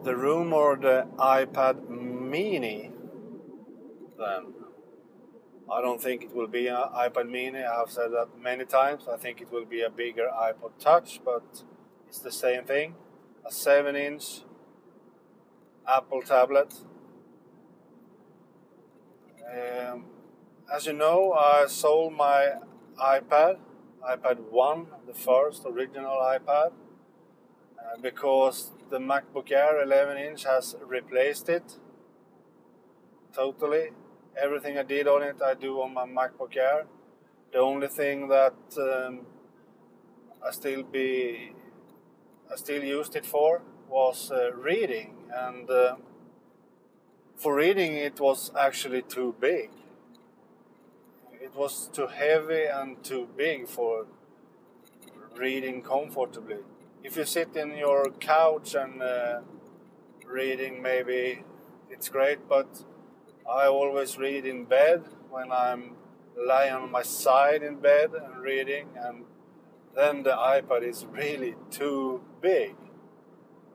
the rumored iPad mini, then I don't think it will be an iPad mini. I've said that many times. I think it will be a bigger iPod Touch, but it's the same thing. A 7-inch Apple tablet. As you know, I sold my iPad 1, the first original iPad, because the MacBook Air 11-inch has replaced it totally. Everything I did on it, I do on my MacBook Air. The only thing that I still used it for was reading, and for reading it was actually too big. It was too heavy and too big for reading comfortably. If you sit in your couch and reading, maybe it's great, but I always read in bed when I'm lying on my side in bed and reading, and then the iPad is really too big.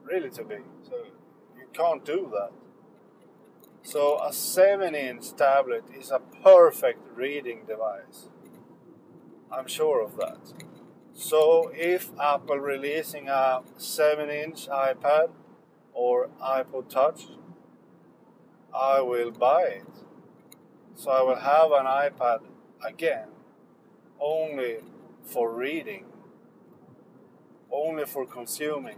Really too big. So you can't do that. So a 7-inch tablet is a perfect reading device. I'm sure of that. So if Apple releasing a 7-inch iPad or iPod Touch, I will buy it. So I will have an iPad again, only for reading, only for consuming.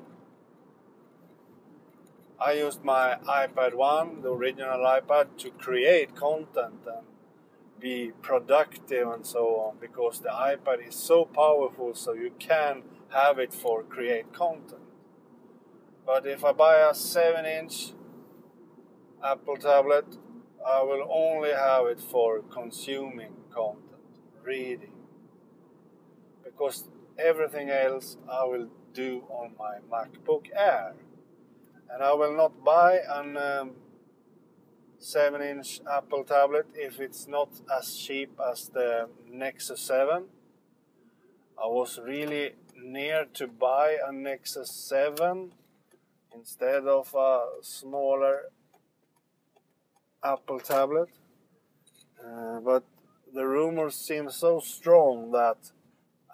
I used my iPad 1, the original iPad, to create content and be productive and so on, because the iPad is so powerful, so you can have it for create content. But if I buy a 7-inch Apple tablet, I will only have it for consuming content, reading, because everything else I will do on my MacBook Air. And I will not buy an 7-inch Apple tablet if it's not as cheap as the Nexus 7. I was really near to buy a Nexus 7 instead of a smaller Apple tablet. But the rumors seem so strong that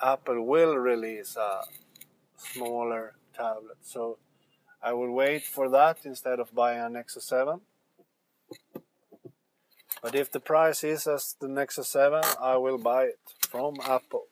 Apple will release a smaller tablet. So I will wait for that instead of buying a Nexus 7. But if the price is as the Nexus 7, I will buy it from Apple.